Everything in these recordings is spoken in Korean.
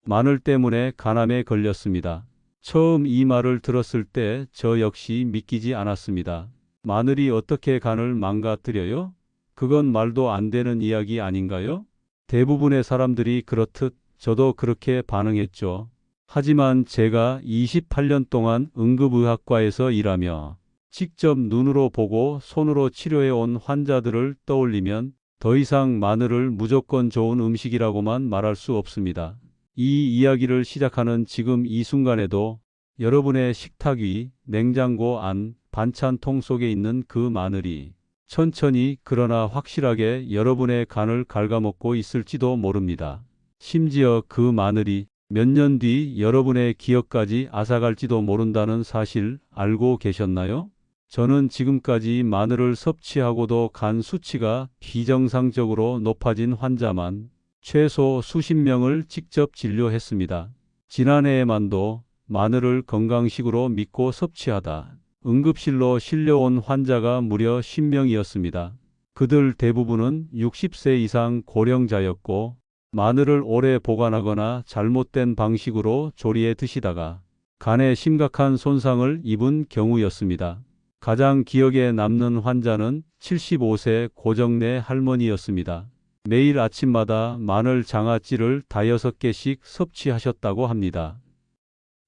마늘 때문에 간암에 걸렸습니다. 처음 이 말을 들었을 때 저 역시 믿기지 않았습니다. 마늘이 어떻게 간을 망가뜨려요? 그건 말도 안 되는 이야기 아닌가요? 대부분의 사람들이 그렇듯 저도 그렇게 반응했죠. 하지만 제가 28년 동안 응급의학과에서 일하며 직접 눈으로 보고 손으로 치료해 온 환자들을 떠올리면 더 이상 마늘을 무조건 좋은 음식이라고만 말할 수 없습니다. 이 이야기를 시작하는 지금 이 순간에도 여러분의 식탁 위, 냉장고 안, 반찬통 속에 있는 그 마늘이 천천히 그러나 확실하게 여러분의 간을 갉아먹고 있을지도 모릅니다. 심지어 그 마늘이 몇 년 뒤 여러분의 기억까지 앗아갈지도 모른다는 사실 알고 계셨나요? 저는 지금까지 마늘을 섭취하고도 간 수치가 비정상적으로 높아진 환자만 최소 수십 명을 직접 진료했습니다. 지난해에만도 마늘을 건강식으로 믿고 섭취하다 응급실로 실려온 환자가 무려 10명이었습니다. 그들 대부분은 60세 이상 고령자였고 마늘을 오래 보관하거나 잘못된 방식으로 조리해 드시다가 간에 심각한 손상을 입은 경우였습니다. 가장 기억에 남는 환자는 75세 고정내 할머니였습니다. 매일 아침마다 마늘 장아찌를 5개씩 섭취하셨다고 합니다.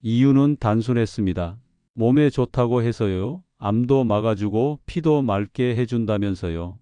이유는 단순했습니다. 몸에 좋다고 해서요. 암도 막아주고 피도 맑게 해준다면서요.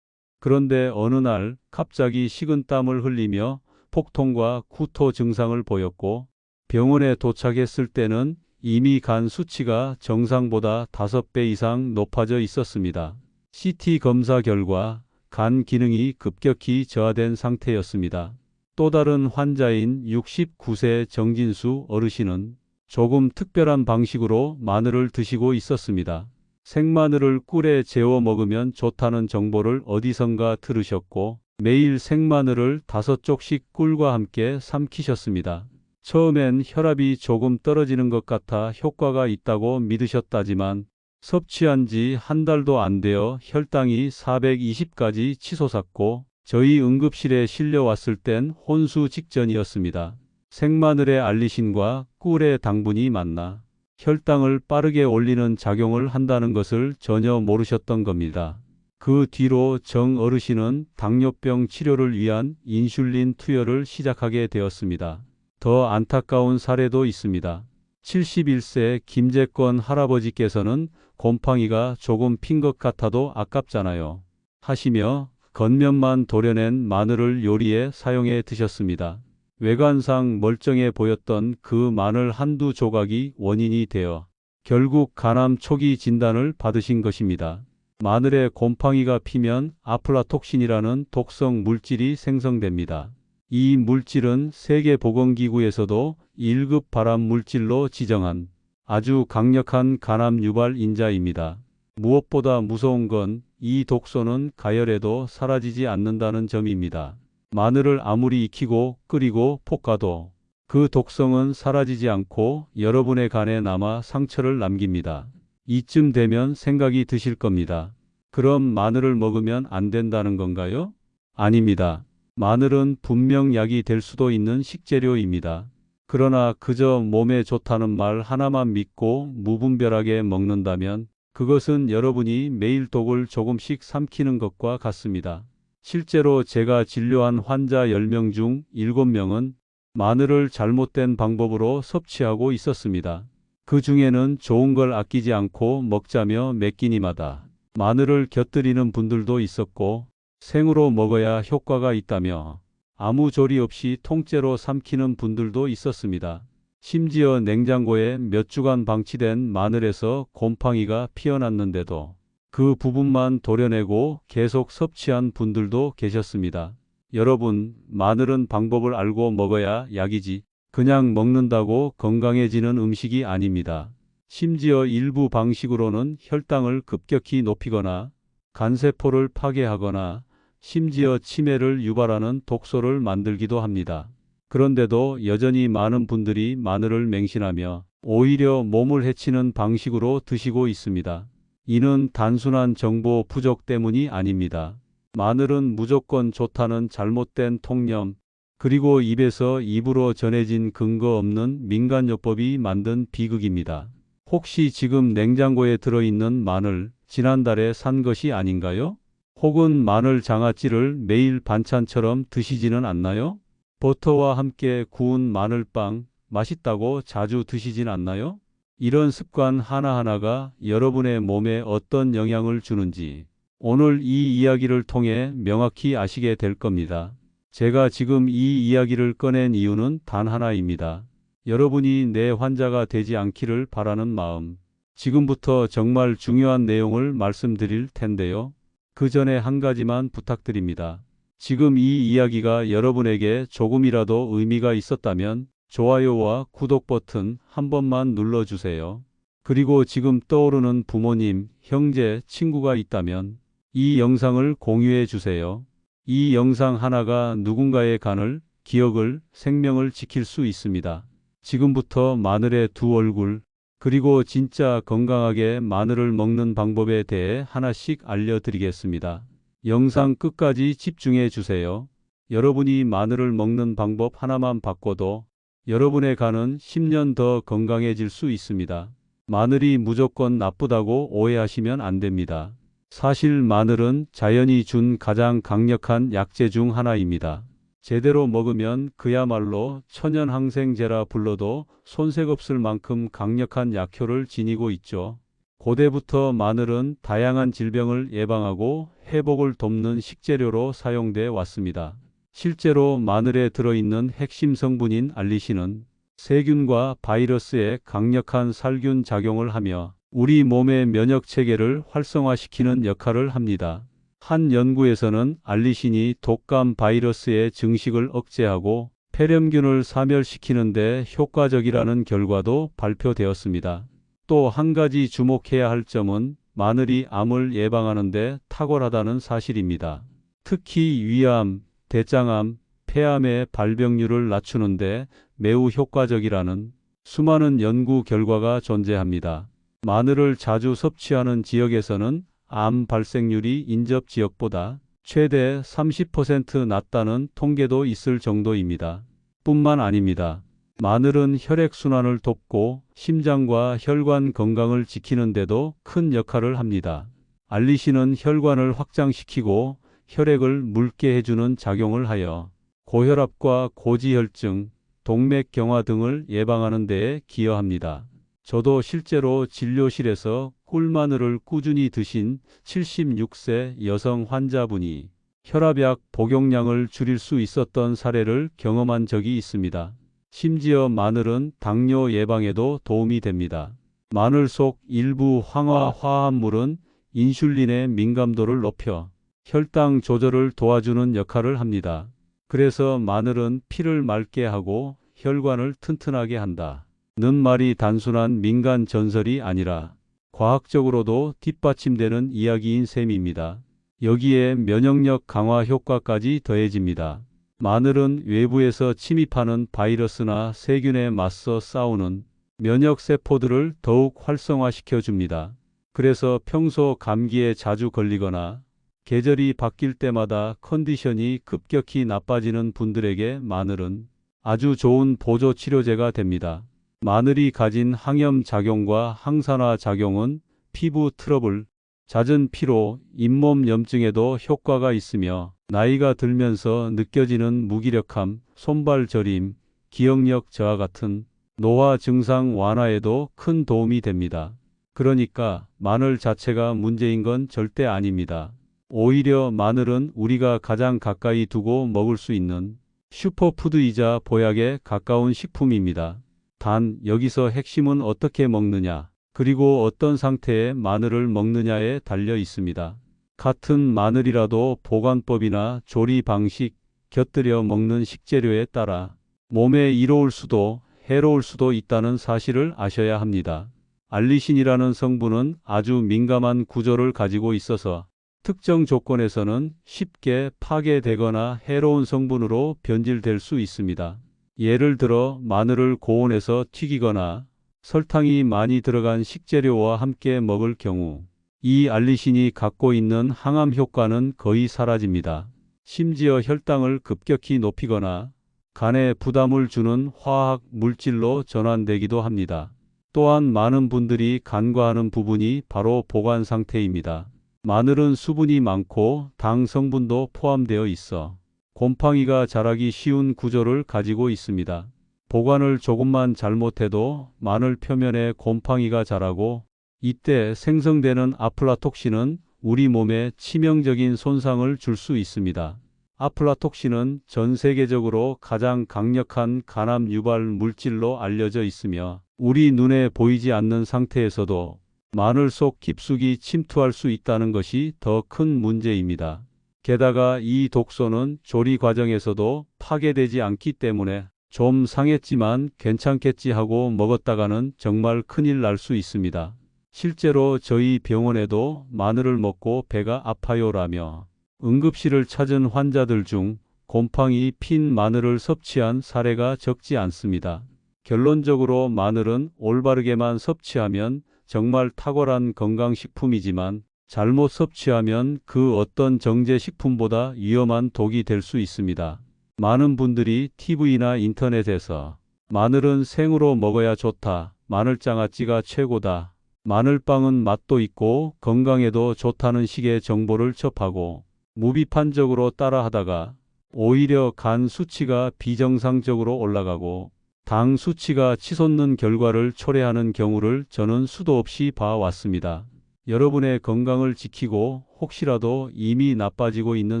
그런데 어느 날 갑자기 식은땀을 흘리며 폭통과 구토 증상을 보였고 병원에 도착했을 때는 이미 간 수치가 정상보다 5배 이상 높아져 있었습니다. CT 검사 결과 간 기능이 급격히 저하된 상태였습니다. 또 다른 환자인 69세 정진수 어르신은 조금 특별한 방식으로 마늘을 드시고 있었습니다. 생마늘을 꿀에 재워 먹으면 좋다는 정보를 어디선가 들으셨고 매일 생마늘을 5쪽씩 꿀과 함께 삼키셨습니다. 처음엔 혈압이 조금 떨어지는 것 같아 효과가 있다고 믿으셨다지만 섭취한 지 한 달도 안 되어 혈당이 420까지 치솟았고 저희 응급실에 실려왔을 땐 혼수 직전이었습니다. 생마늘의 알리신과 꿀의 당분이 만나 혈당을 빠르게 올리는 작용을 한다는 것을 전혀 모르셨던 겁니다. 그 뒤로 정 어르신은 당뇨병 치료를 위한 인슐린 투여를 시작하게 되었습니다. 더 안타까운 사례도 있습니다. 71세 김재권 할아버지께서는 곰팡이가 조금 핀 것 같아도 아깝잖아요 하시며 겉면만 도려낸 마늘을 요리에 사용해 드셨습니다. 외관상 멀쩡해 보였던 그 마늘 한두 조각이 원인이 되어 결국 간암 초기 진단을 받으신 것입니다. 마늘에 곰팡이가 피면 아플라톡신이라는 독성 물질이 생성됩니다. 이 물질은 세계보건기구에서도 1급 발암 물질로 지정한 아주 강력한 간암 유발 인자입니다. 무엇보다 무서운 건 이 독소는 가열해도 사라지지 않는다는 점입니다. 마늘을 아무리 익히고 끓이고 볶아도 그 독성은 사라지지 않고 여러분의 간에 남아 상처를 남깁니다. 이쯤 되면 생각이 드실 겁니다. 그럼 마늘을 먹으면 안 된다는 건가요? 아닙니다. 마늘은 분명 약이 될 수도 있는 식재료입니다. 그러나 그저 몸에 좋다는 말 하나만 믿고 무분별하게 먹는다면 그것은 여러분이 매일 독을 조금씩 삼키는 것과 같습니다. 실제로 제가 진료한 환자 10명 중 7명은 마늘을 잘못된 방법으로 섭취하고 있었습니다. 그 중에는 좋은 걸 아끼지 않고 먹자며 매 끼니마다 마늘을 곁들이는 분들도 있었고 생으로 먹어야 효과가 있다며 아무 조리 없이 통째로 삼키는 분들도 있었습니다. 심지어 냉장고에 몇 주간 방치된 마늘에서 곰팡이가 피어났는데도 그 부분만 도려내고 계속 섭취한 분들도 계셨습니다. 여러분, 마늘은 방법을 알고 먹어야 약이지 그냥 먹는다고 건강해지는 음식이 아닙니다. 심지어 일부 방식으로는 혈당을 급격히 높이거나 간세포를 파괴하거나 심지어 치매를 유발하는 독소를 만들기도 합니다. 그런데도 여전히 많은 분들이 마늘을 맹신하며 오히려 몸을 해치는 방식으로 드시고 있습니다. 이는 단순한 정보 부족 때문이 아닙니다. 마늘은 무조건 좋다는 잘못된 통념, 그리고 입에서 입으로 전해진 근거 없는 민간요법이 만든 비극입니다. 혹시 지금 냉장고에 들어있는 마늘 지난달에 산 것이 아닌가요? 혹은 마늘 장아찌를 매일 반찬처럼 드시지는 않나요? 버터와 함께 구운 마늘빵 맛있다고 자주 드시진 않나요? 이런 습관 하나하나가 여러분의 몸에 어떤 영향을 주는지 오늘 이 이야기를 통해 명확히 아시게 될 겁니다. 제가 지금 이 이야기를 꺼낸 이유는 단 하나입니다. 여러분이 내 환자가 되지 않기를 바라는 마음. 지금부터 정말 중요한 내용을 말씀드릴 텐데요. 그 전에 한 가지만 부탁드립니다. 지금 이 이야기가 여러분에게 조금이라도 의미가 있었다면 좋아요와 구독 버튼 한 번만 눌러주세요. 그리고 지금 떠오르는 부모님, 형제, 친구가 있다면 이 영상을 공유해 주세요. 이 영상 하나가 누군가의 간을, 기억을, 생명을 지킬 수 있습니다. 지금부터 마늘의 두 얼굴, 그리고 진짜 건강하게 마늘을 먹는 방법에 대해 하나씩 알려드리겠습니다. 영상 끝까지 집중해 주세요. 여러분이 마늘을 먹는 방법 하나만 바꿔도 여러분의 간은 10년 더 건강해질 수 있습니다. 마늘이 무조건 나쁘다고 오해하시면 안 됩니다. 사실 마늘은 자연이 준 가장 강력한 약재 중 하나입니다. 제대로 먹으면 그야말로 천연항생제라 불러도 손색 없을 만큼 강력한 약효를 지니고 있죠. 고대부터 마늘은 다양한 질병을 예방하고 회복을 돕는 식재료로 사용돼 왔습니다. 실제로 마늘에 들어있는 핵심 성분인 알리신은 세균과 바이러스에 강력한 살균 작용을 하며 우리 몸의 면역 체계를 활성화시키는 역할을 합니다. 한 연구에서는 알리신이 독감 바이러스의 증식을 억제하고 폐렴균을 사멸시키는 데 효과적이라는 결과도 발표되었습니다. 또 한 가지 주목해야 할 점은 마늘이 암을 예방하는 데 탁월하다는 사실입니다. 특히 위암, 대장암, 폐암의 발병률을 낮추는 데 매우 효과적이라는 수많은 연구 결과가 존재합니다. 마늘을 자주 섭취하는 지역에서는 암 발생률이 인접 지역보다 최대 30% 낮다는 통계도 있을 정도입니다. 뿐만 아닙니다. 마늘은 혈액순환을 돕고 심장과 혈관 건강을 지키는 데도 큰 역할을 합니다. 알리신은 혈관을 확장시키고 혈액을 묽게 해주는 작용을 하여 고혈압과 고지혈증, 동맥경화 등을 예방하는 데에 기여합니다. 저도 실제로 진료실에서 꿀마늘을 꾸준히 드신 76세 여성 환자분이 혈압약 복용량을 줄일 수 있었던 사례를 경험한 적이 있습니다. 심지어 마늘은 당뇨 예방에도 도움이 됩니다. 마늘 속 일부 황화 화합물은 인슐린의 민감도를 높여 혈당 조절을 도와주는 역할을 합니다. 그래서 마늘은 피를 맑게 하고 혈관을 튼튼하게 한다. 는 말이 단순한 민간 전설이 아니라 과학적으로도 뒷받침되는 이야기인 셈입니다. 여기에 면역력 강화 효과까지 더해집니다. 마늘은 외부에서 침입하는 바이러스나 세균에 맞서 싸우는 면역 세포들을 더욱 활성화시켜 줍니다. 그래서 평소 감기에 자주 걸리거나 계절이 바뀔 때마다 컨디션이 급격히 나빠지는 분들에게 마늘은 아주 좋은 보조 치료제가 됩니다. 마늘이 가진 항염 작용과 항산화 작용은 피부 트러블, 잦은 피로, 잇몸 염증에도 효과가 있으며 나이가 들면서 느껴지는 무기력함, 손발 저림, 기억력 저하 같은 노화 증상 완화에도 큰 도움이 됩니다. 그러니까 마늘 자체가 문제인 건 절대 아닙니다. 오히려 마늘은 우리가 가장 가까이 두고 먹을 수 있는 슈퍼푸드이자 보약에 가까운 식품입니다. 단 여기서 핵심은 어떻게 먹느냐, 그리고 어떤 상태의 마늘을 먹느냐에 달려 있습니다. 같은 마늘이라도 보관법이나 조리 방식, 곁들여 먹는 식재료에 따라 몸에 이로울 수도 해로울 수도 있다는 사실을 아셔야 합니다. 알리신이라는 성분은 아주 민감한 구조를 가지고 있어서 특정 조건에서는 쉽게 파괴되거나 해로운 성분으로 변질될 수 있습니다. 예를 들어 마늘을 고온에서 튀기거나 설탕이 많이 들어간 식재료와 함께 먹을 경우 이 알리신이 갖고 있는 항암 효과는 거의 사라집니다. 심지어 혈당을 급격히 높이거나 간에 부담을 주는 화학 물질로 전환되기도 합니다. 또한 많은 분들이 간과하는 부분이 바로 보관 상태입니다. 마늘은 수분이 많고 당 성분도 포함되어 있어 곰팡이가 자라기 쉬운 구조를 가지고 있습니다. 보관을 조금만 잘못해도 마늘 표면에 곰팡이가 자라고 이때 생성되는 아플라톡신은 우리 몸에 치명적인 손상을 줄 수 있습니다. 아플라톡신은 전 세계적으로 가장 강력한 간암 유발 물질로 알려져 있으며 우리 눈에 보이지 않는 상태에서도 마늘 속 깊숙이 침투할 수 있다는 것이 더 큰 문제입니다. 게다가 이 독소는 조리 과정에서도 파괴되지 않기 때문에 좀 상했지만 괜찮겠지 하고 먹었다가는 정말 큰일 날 수 있습니다. 실제로 저희 병원에도 마늘을 먹고 배가 아파요라며 응급실을 찾은 환자들 중 곰팡이 핀 마늘을 섭취한 사례가 적지 않습니다. 결론적으로 마늘은 올바르게만 섭취하면 정말 탁월한 건강식품이지만 잘못 섭취하면 그 어떤 정제식품보다 위험한 독이 될 수 있습니다. 많은 분들이 TV나 인터넷에서 마늘은 생으로 먹어야 좋다, 마늘장아찌가 최고다, 마늘빵은 맛도 있고 건강에도 좋다는 식의 정보를 접하고 무비판적으로 따라하다가 오히려 간 수치가 비정상적으로 올라가고 당 수치가 치솟는 결과를 초래하는 경우를 저는 수도 없이 봐왔습니다. 여러분의 건강을 지키고 혹시라도 이미 나빠지고 있는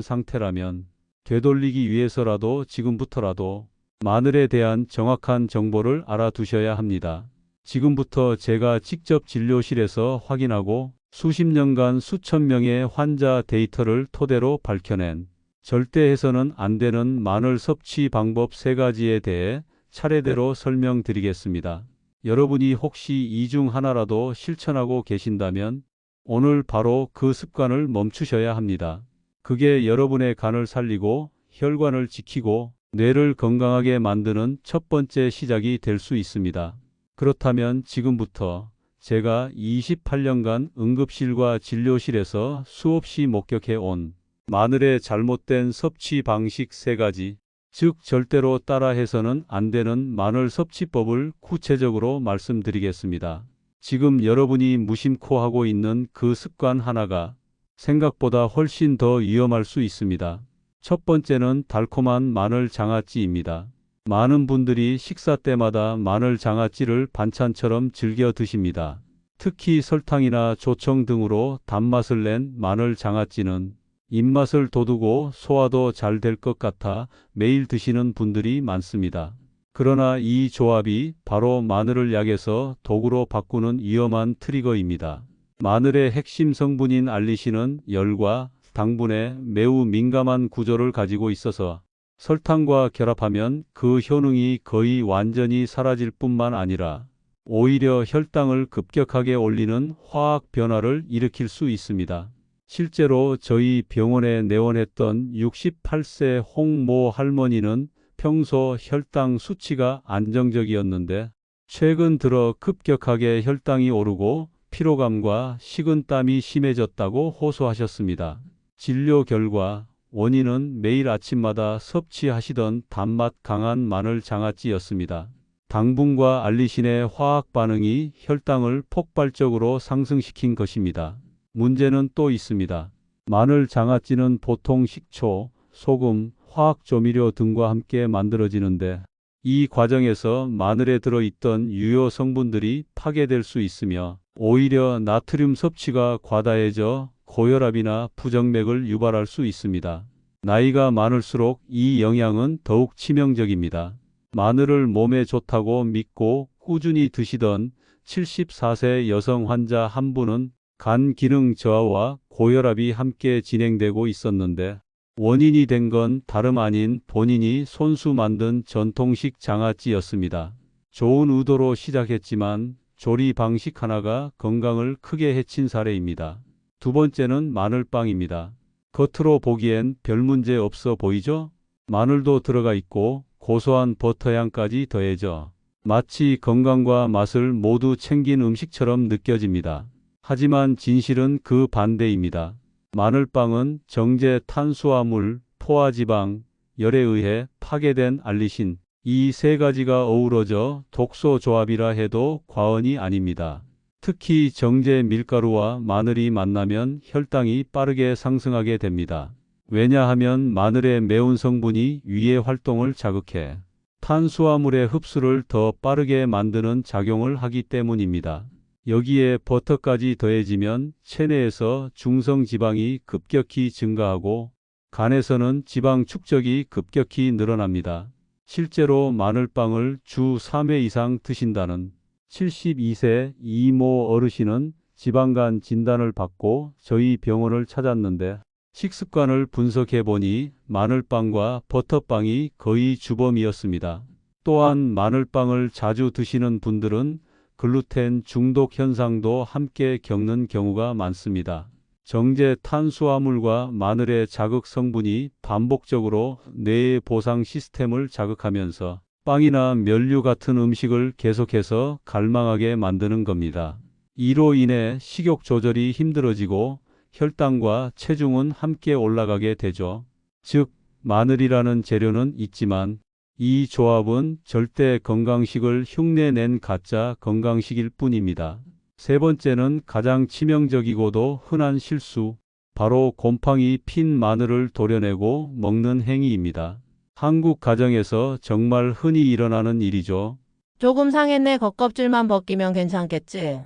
상태라면 되돌리기 위해서라도 지금부터라도 마늘에 대한 정확한 정보를 알아두셔야 합니다. 지금부터 제가 직접 진료실에서 확인하고 수십 년간 수천 명의 환자 데이터를 토대로 밝혀낸 절대 해서는 안 되는 마늘 섭취 방법 3가지에 대해 차례대로 설명드리겠습니다. 여러분이 혹시 이 중 하나라도 실천하고 계신다면 오늘 바로 그 습관을 멈추셔야 합니다. 그게 여러분의 간을 살리고 혈관을 지키고 뇌를 건강하게 만드는 첫 번째 시작이 될 수 있습니다. 그렇다면 지금부터 제가 28년간 응급실과 진료실에서 수없이 목격해 온 마늘의 잘못된 섭취 방식 3가지, 즉 절대로 따라해서는 안 되는 마늘 섭취법을 구체적으로 말씀드리겠습니다. 지금 여러분이 무심코 하고 있는 그 습관 하나가 생각보다 훨씬 더 위험할 수 있습니다. 첫 번째는 달콤한 마늘 장아찌입니다. 많은 분들이 식사 때마다 마늘 장아찌를 반찬처럼 즐겨 드십니다. 특히 설탕이나 조청 등으로 단맛을 낸 마늘 장아찌는 입맛을 돋우고 소화도 잘 될 것 같아 매일 드시는 분들이 많습니다. 그러나 이 조합이 바로 마늘을 약에서 독으로 바꾸는 위험한 트리거입니다. 마늘의 핵심 성분인 알리신은 열과 당분에 매우 민감한 구조를 가지고 있어서 설탕과 결합하면 그 효능이 거의 완전히 사라질 뿐만 아니라 오히려 혈당을 급격하게 올리는 화학 변화를 일으킬 수 있습니다. 실제로 저희 병원에 내원했던 68세 홍모 할머니는 평소 혈당 수치가 안정적이었는데 최근 들어 급격하게 혈당이 오르고 피로감과 식은땀이 심해졌다고 호소하셨습니다. 진료 결과 원인은 매일 아침마다 섭취하시던 단맛 강한 마늘 장아찌였습니다. 당분과 알리신의 화학 반응이 혈당을 폭발적으로 상승시킨 것입니다. 문제는 또 있습니다. 마늘 장아찌는 보통 식초, 소금, 화학 조미료 등과 함께 만들어지는데 이 과정에서 마늘에 들어있던 유효 성분들이 파괴될 수 있으며 오히려 나트륨 섭취가 과다해져 고혈압이나 부정맥을 유발할 수 있습니다. 나이가 많을수록 이 영향은 더욱 치명적입니다. 마늘을 몸에 좋다고 믿고 꾸준히 드시던 74세 여성 환자 한 분은 간 기능 저하와 고혈압이 함께 진행되고 있었는데 원인이 된 건 다름 아닌 본인이 손수 만든 전통식 장아찌였습니다. 좋은 의도로 시작했지만 조리 방식 하나가 건강을 크게 해친 사례입니다. 두 번째는 마늘빵입니다. 겉으로 보기엔 별 문제 없어 보이죠? 마늘도 들어가 있고 고소한 버터향까지 더해져 마치 건강과 맛을 모두 챙긴 음식처럼 느껴집니다. 하지만 진실은 그 반대입니다. 마늘빵은 정제 탄수화물, 포화지방, 열에 의해 파괴된 알리신, 이 세 가지가 어우러져 독소 조합이라 해도 과언이 아닙니다. 특히 정제 밀가루와 마늘이 만나면 혈당이 빠르게 상승하게 됩니다. 왜냐하면 마늘의 매운 성분이 위의 활동을 자극해 탄수화물의 흡수를 더 빠르게 만드는 작용을 하기 때문입니다. 여기에 버터까지 더해지면 체내에서 중성 지방이 급격히 증가하고 간에서는 지방 축적이 급격히 늘어납니다. 실제로 마늘빵을 주 3회 이상 드신다는 72세 이모 어르신은 지방간 진단을 받고 저희 병원을 찾았는데 식습관을 분석해 보니 마늘빵과 버터빵이 거의 주범이었습니다. 또한 마늘빵을 자주 드시는 분들은 글루텐 중독 현상도 함께 겪는 경우가 많습니다. 정제 탄수화물과 마늘의 자극 성분이 반복적으로 뇌의 보상 시스템을 자극하면서 빵이나 면류 같은 음식을 계속해서 갈망하게 만드는 겁니다. 이로 인해 식욕 조절이 힘들어지고 혈당과 체중은 함께 올라가게 되죠. 즉, 마늘이라는 재료는 있지만 이 조합은 절대 건강식을 흉내낸 가짜 건강식일 뿐입니다. 세 번째는 가장 치명적이고도 흔한 실수, 바로 곰팡이 핀 마늘을 도려내고 먹는 행위입니다. 한국 가정에서 정말 흔히 일어나는 일이죠. 조금 상했네. 겉껍질만 벗기면 괜찮겠지.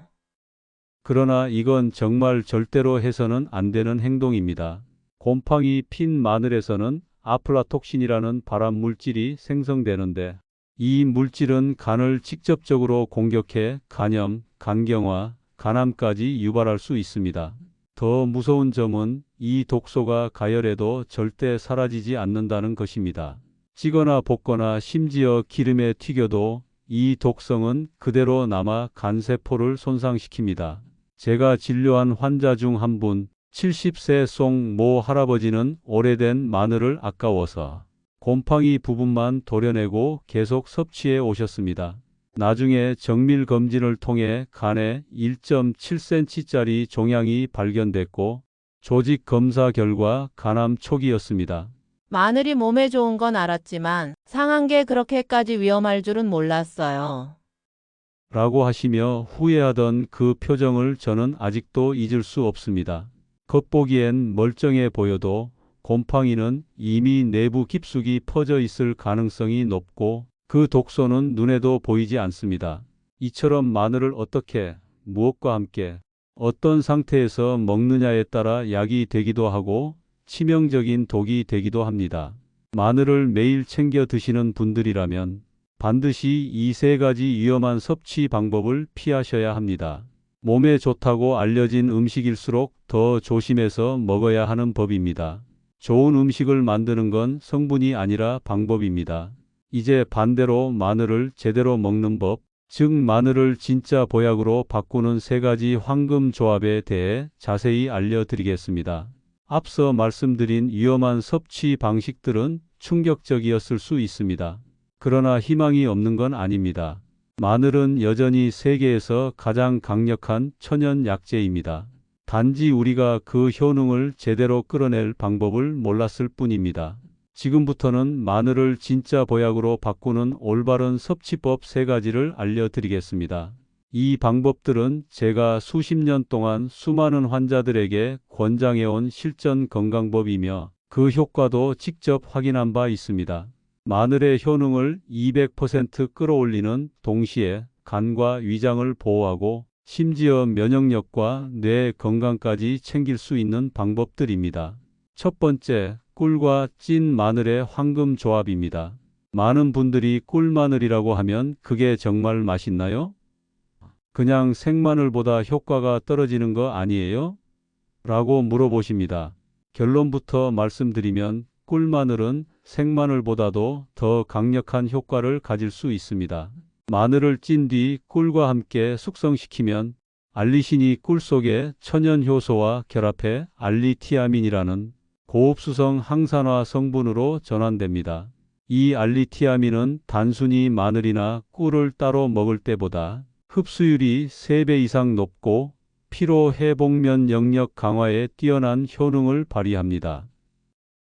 그러나 이건 정말 절대로 해서는 안 되는 행동입니다. 곰팡이 핀 마늘에서는 아플라톡신이라는 발암 물질이 생성되는데 이 물질은 간을 직접적으로 공격해 간염, 간경화, 간암까지 유발할 수 있습니다. 더 무서운 점은 이 독소가 가열해도 절대 사라지지 않는다는 것입니다. 찌거나 볶거나 심지어 기름에 튀겨도 이 독성은 그대로 남아 간세포를 손상시킵니다. 제가 진료한 환자 중 한 분, 70세 송 모 할아버지는 오래된 마늘을 아까워서 곰팡이 부분만 도려내고 계속 섭취해 오셨습니다. 나중에 정밀 검진을 통해 간에 1.7cm짜리 종양이 발견됐고 조직 검사 결과 간암 초기였습니다. 마늘이 몸에 좋은 건 알았지만 상한 게 그렇게까지 위험할 줄은 몰랐어요. 라고 하시며 후회하던 그 표정을 저는 아직도 잊을 수 없습니다. 겉보기엔 멀쩡해 보여도 곰팡이는 이미 내부 깊숙이 퍼져 있을 가능성이 높고 그 독소는 눈에도 보이지 않습니다. 이처럼 마늘을 어떻게, 무엇과 함께, 어떤 상태에서 먹느냐에 따라 약이 되기도 하고 치명적인 독이 되기도 합니다. 마늘을 매일 챙겨 드시는 분들이라면 반드시 이 세 가지 위험한 섭취 방법을 피하셔야 합니다. 몸에 좋다고 알려진 음식일수록 더 조심해서 먹어야 하는 법입니다. 좋은 음식을 만드는 건 성분이 아니라 방법입니다. 이제 반대로 마늘을 제대로 먹는 법, 즉 마늘을 진짜 보약으로 바꾸는 세 가지 황금 조합에 대해 자세히 알려드리겠습니다. 앞서 말씀드린 위험한 섭취 방식들은 충격적이었을 수 있습니다. 그러나 희망이 없는 건 아닙니다. 마늘은 여전히 세계에서 가장 강력한 천연 약재입니다. 단지 우리가 그 효능을 제대로 끌어낼 방법을 몰랐을 뿐입니다. 지금부터는 마늘을 진짜 보약으로 바꾸는 올바른 섭취법 세 가지를 알려드리겠습니다. 이 방법들은 제가 수십 년 동안 수많은 환자들에게 권장해온 실전 건강법이며 그 효과도 직접 확인한 바 있습니다. 마늘의 효능을 200% 끌어올리는 동시에 간과 위장을 보호하고 심지어 면역력과 뇌 건강까지 챙길 수 있는 방법들입니다. 첫 번째, 꿀과 찐 마늘의 황금 조합입니다. 많은 분들이 꿀마늘이라고 하면 그게 정말 맛있나요? 그냥 생마늘보다 효과가 떨어지는 거 아니에요? 라고 물어보십니다. 결론부터 말씀드리면 꿀마늘은 생마늘보다도 더 강력한 효과를 가질 수 있습니다. 마늘을 찐 뒤 꿀과 함께 숙성시키면 알리신이 꿀 속에 천연 효소와 결합해 알리티아민이라는 고흡수성 항산화 성분으로 전환됩니다. 이 알리티아민은 단순히 마늘이나 꿀을 따로 먹을 때보다 흡수율이 3배 이상 높고 피로 회복 면 영역 강화에 뛰어난 효능을 발휘합니다.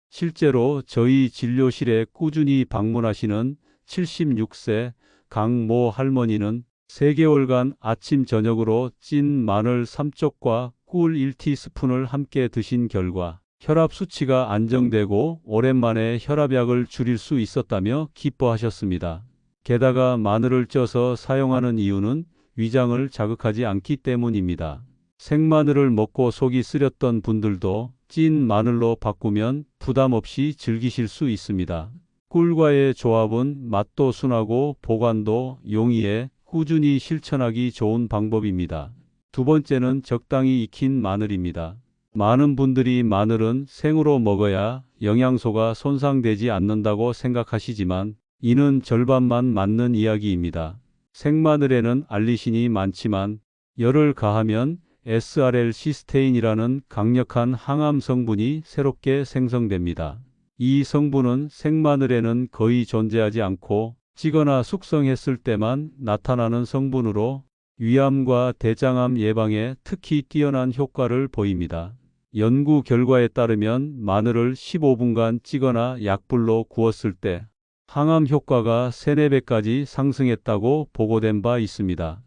실제로 저희 진료실에 꾸준히 방문하시는 76세 강모 할머니는 3개월간 아침 저녁으로 찐 마늘 3쪽과 꿀 1티스푼을 함께 드신 결과 혈압 수치가 안정되고 오랜만에 혈압약을 줄일 수 있었다며 기뻐하셨습니다. 게다가 마늘을 쪄서 사용하는 이유는 위장을 자극하지 않기 때문입니다. 생마늘을 먹고 속이 쓰렸던 분들도 찐 마늘로 바꾸면 부담 없이 즐기실 수 있습니다. 꿀과의 조합은 맛도 순하고 보관도 용이해 꾸준히 실천하기 좋은 방법입니다. 두 번째는 적당히 익힌 마늘입니다. 많은 분들이 마늘은 생으로 먹어야 영양소가 손상되지 않는다고 생각하시지만 이는 절반만 맞는 이야기입니다. 생마늘에는 알리신이 많지만 열을 가하면 SRL-시스테인이라는 강력한 항암 성분이 새롭게 생성됩니다. 이 성분은 생마늘에는 거의 존재하지 않고 찌거나 숙성했을 때만 나타나는 성분으로 위암과 대장암 예방에 특히 뛰어난 효과를 보입니다. 연구 결과에 따르면 마늘을 15분간 찌거나 약불로 구웠을 때 항암 효과가 3, 4배까지 상승했다고 보고된 바 있습니다.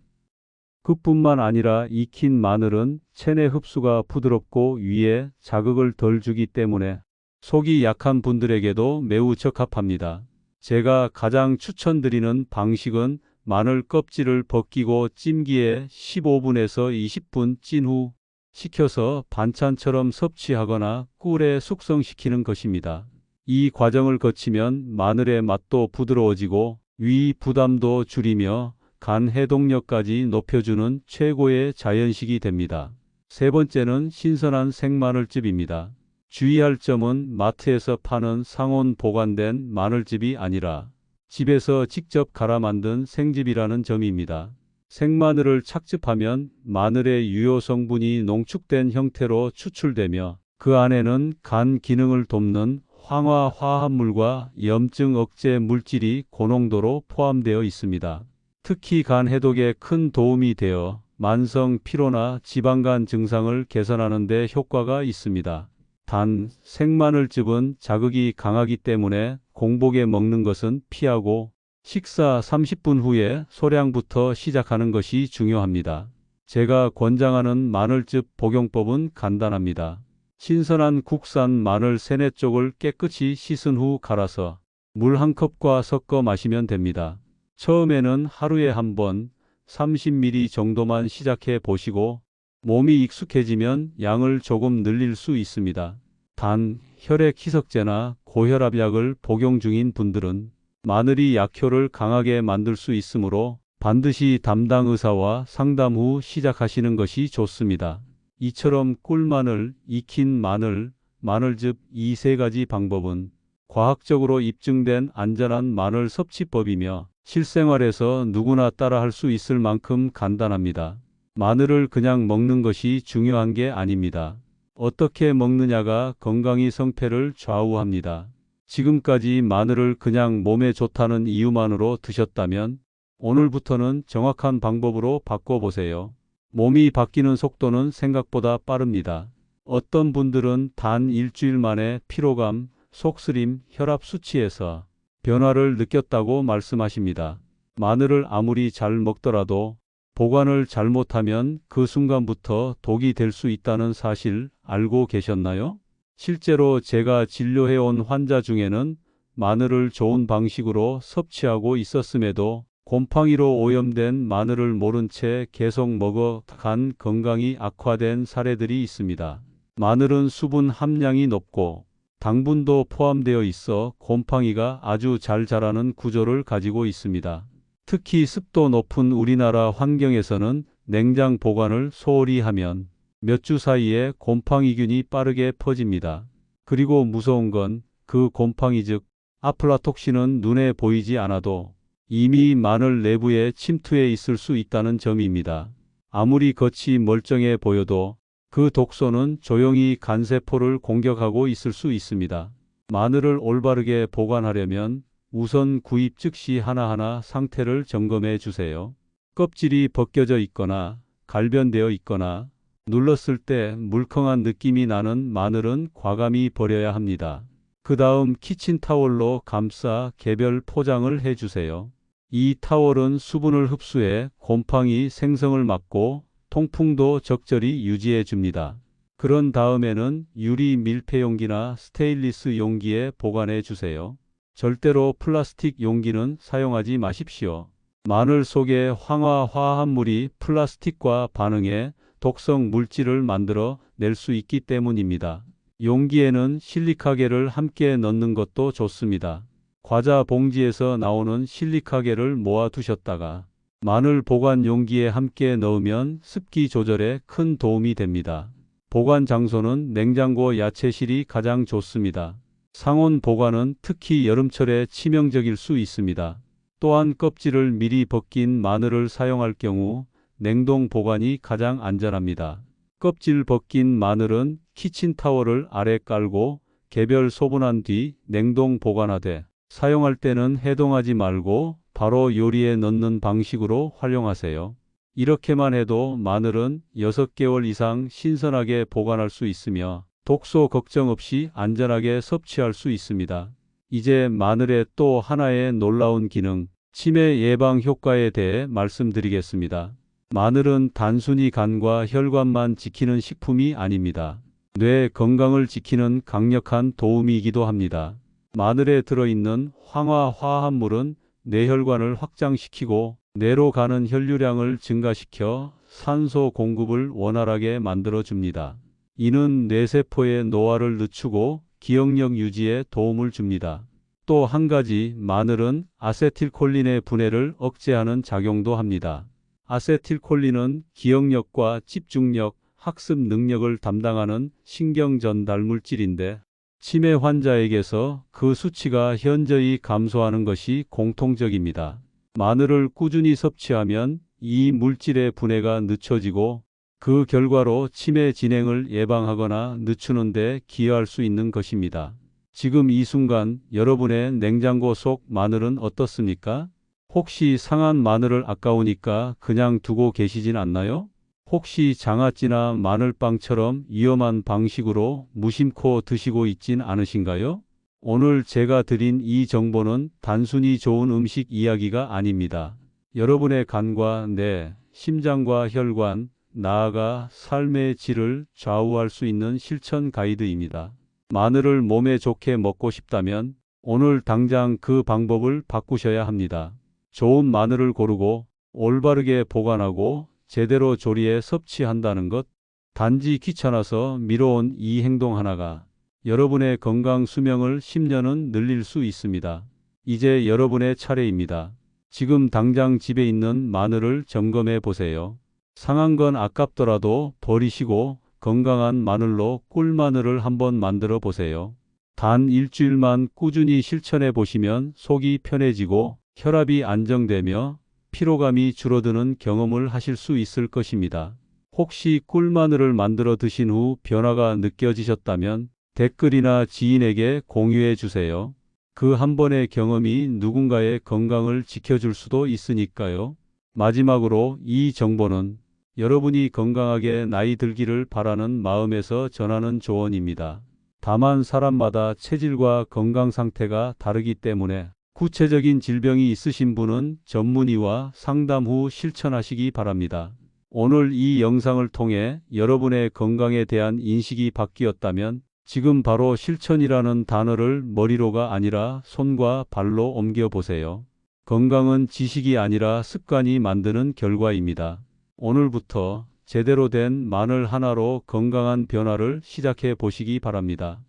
그뿐만 아니라 익힌 마늘은 체내 흡수가 부드럽고 위에 자극을 덜 주기 때문에 속이 약한 분들에게도 매우 적합합니다. 제가 가장 추천드리는 방식은 마늘 껍질을 벗기고 찜기에 15분에서 20분 찐 후 식혀서 반찬처럼 섭취하거나 꿀에 숙성시키는 것입니다. 이 과정을 거치면 마늘의 맛도 부드러워지고 위 부담도 줄이며 간 해독력까지 높여주는 최고의 자연식이 됩니다. 세 번째는 신선한 생마늘즙입니다. 주의할 점은 마트에서 파는 상온 보관된 마늘즙이 아니라 집에서 직접 갈아 만든 생즙이라는 점입니다. 생마늘을 착즙하면 마늘의 유효 성분이 농축된 형태로 추출되며 그 안에는 간 기능을 돕는 황화 화합물과 염증 억제 물질이 고농도로 포함되어 있습니다. 특히 간 해독에 큰 도움이 되어 만성 피로나 지방간 증상을 개선하는 데 효과가 있습니다. 단, 생마늘즙은 자극이 강하기 때문에 공복에 먹는 것은 피하고 식사 30분 후에 소량부터 시작하는 것이 중요합니다. 제가 권장하는 마늘즙 복용법은 간단합니다. 신선한 국산 마늘 3, 4쪽을 깨끗이 씻은 후 갈아서 물 1컵과 섞어 마시면 됩니다. 처음에는 하루에 한 번 30ml 정도만 시작해 보시고 몸이 익숙해지면 양을 조금 늘릴 수 있습니다. 단, 혈액 희석제나 고혈압약을 복용 중인 분들은 마늘이 약효를 강하게 만들 수 있으므로 반드시 담당 의사와 상담 후 시작하시는 것이 좋습니다. 이처럼 꿀마늘, 익힌 마늘, 마늘즙 이 3가지 방법은 과학적으로 입증된 안전한 마늘 섭취법이며 실생활에서 누구나 따라할 수 있을 만큼 간단합니다. 마늘을 그냥 먹는 것이 중요한 게 아닙니다. 어떻게 먹느냐가 건강의 성패를 좌우합니다. 지금까지 마늘을 그냥 몸에 좋다는 이유만으로 드셨다면 오늘부터는 정확한 방법으로 바꿔보세요. 몸이 바뀌는 속도는 생각보다 빠릅니다. 어떤 분들은 단 일주일 만에 피로감, 속쓰림, 혈압 수치에서 변화를 느꼈다고 말씀하십니다. 마늘을 아무리 잘 먹더라도 보관을 잘못하면 그 순간부터 독이 될 수 있다는 사실 알고 계셨나요? 실제로 제가 진료해온 환자 중에는 마늘을 좋은 방식으로 섭취하고 있었음에도 곰팡이로 오염된 마늘을 모른 채 계속 먹어 간 건강이 악화된 사례들이 있습니다. 마늘은 수분 함량이 높고 당분도 포함되어 있어 곰팡이가 아주 잘 자라는 구조를 가지고 있습니다. 특히 습도 높은 우리나라 환경에서는 냉장 보관을 소홀히 하면 몇 주 사이에 곰팡이균이 빠르게 퍼집니다. 그리고 무서운 건 그 곰팡이 즉 아플라톡신은 눈에 보이지 않아도 이미 마늘 내부에 침투해 있을 수 있다는 점입니다. 아무리 겉이 멀쩡해 보여도 그 독소는 조용히 간세포를 공격하고 있을 수 있습니다. 마늘을 올바르게 보관하려면 우선 구입 즉시 하나하나 상태를 점검해 주세요. 껍질이 벗겨져 있거나 갈변되어 있거나 눌렀을 때 물컹한 느낌이 나는 마늘은 과감히 버려야 합니다. 그 다음 키친타월로 감싸 개별 포장을 해주세요. 이 타월은 수분을 흡수해 곰팡이 생성을 막고 통풍도 적절히 유지해 줍니다. 그런 다음에는 유리 밀폐용기나 스테인리스 용기에 보관해 주세요. 절대로 플라스틱 용기는 사용하지 마십시오. 마늘 속의 황화 화합물이 플라스틱과 반응해 독성 물질을 만들어 낼 수 있기 때문입니다. 용기에는 실리카겔을 함께 넣는 것도 좋습니다. 과자 봉지에서 나오는 실리카겔을 모아 두셨다가 마늘 보관 용기에 함께 넣으면 습기 조절에 큰 도움이 됩니다. 보관 장소는 냉장고 야채실이 가장 좋습니다. 상온 보관은 특히 여름철에 치명적일 수 있습니다. 또한 껍질을 미리 벗긴 마늘을 사용할 경우 냉동 보관이 가장 안전합니다. 껍질 벗긴 마늘은 키친타월을 아래 깔고 개별 소분한 뒤 냉동 보관하되 사용할 때는 해동하지 말고 바로 요리에 넣는 방식으로 활용하세요. 이렇게만 해도 마늘은 6개월 이상 신선하게 보관할 수 있으며 독소 걱정 없이 안전하게 섭취할 수 있습니다. 이제 마늘의 또 하나의 놀라운 기능, 치매 예방 효과에 대해 말씀드리겠습니다. 마늘은 단순히 간과 혈관만 지키는 식품이 아닙니다. 뇌 건강을 지키는 강력한 도움이기도 합니다. 마늘에 들어있는 황화 화합물은 뇌혈관을 확장시키고 뇌로 가는 혈류량을 증가시켜 산소 공급을 원활하게 만들어줍니다. 이는 뇌세포의 노화를 늦추고 기억력 유지에 도움을 줍니다. 또 한 가지, 마늘은 아세틸콜린의 분해를 억제하는 작용도 합니다. 아세틸콜린은 기억력과 집중력, 학습 능력을 담당하는 신경 전달 물질인데 치매 환자에게서 그 수치가 현저히 감소하는 것이 공통적입니다. 마늘을 꾸준히 섭취하면 이 물질의 분해가 늦춰지고 그 결과로 치매 진행을 예방하거나 늦추는 데 기여할 수 있는 것입니다. 지금 이 순간 여러분의 냉장고 속 마늘은 어떻습니까? 혹시 상한 마늘을 아까우니까 그냥 두고 계시진 않나요? 혹시 장아찌나 마늘빵처럼 위험한 방식으로 무심코 드시고 있진 않으신가요? 오늘 제가 드린 이 정보는 단순히 좋은 음식 이야기가 아닙니다. 여러분의 간과 뇌, 심장과 혈관, 나아가 삶의 질을 좌우할 수 있는 실천 가이드입니다. 마늘을 몸에 좋게 먹고 싶다면 오늘 당장 그 방법을 바꾸셔야 합니다. 좋은 마늘을 고르고 올바르게 보관하고 제대로 조리해 섭취한다는 것, 단지 귀찮아서 미뤄온 이 행동 하나가 여러분의 건강 수명을 10년은 늘릴 수 있습니다. 이제 여러분의 차례입니다. 지금 당장 집에 있는 마늘을 점검해 보세요. 상한 건 아깝더라도 버리시고 건강한 마늘로 꿀마늘을 한번 만들어 보세요. 단 일주일만 꾸준히 실천해 보시면 속이 편해지고 혈압이 안정되며 피로감이 줄어드는 경험을 하실 수 있을 것입니다. 혹시 꿀마늘을 만들어 드신 후 변화가 느껴지셨다면 댓글이나 지인에게 공유해 주세요. 그 한 번의 경험이 누군가의 건강을 지켜줄 수도 있으니까요. 마지막으로 이 정보는 여러분이 건강하게 나이 들기를 바라는 마음에서 전하는 조언입니다. 다만 사람마다 체질과 건강 상태가 다르기 때문에 구체적인 질병이 있으신 분은 전문의와 상담 후 실천하시기 바랍니다. 오늘 이 영상을 통해 여러분의 건강에 대한 인식이 바뀌었다면 지금 바로 실천이라는 단어를 머리로가 아니라 손과 발로 옮겨보세요. 건강은 지식이 아니라 습관이 만드는 결과입니다. 오늘부터 제대로 된 마늘 하나로 건강한 변화를 시작해 보시기 바랍니다.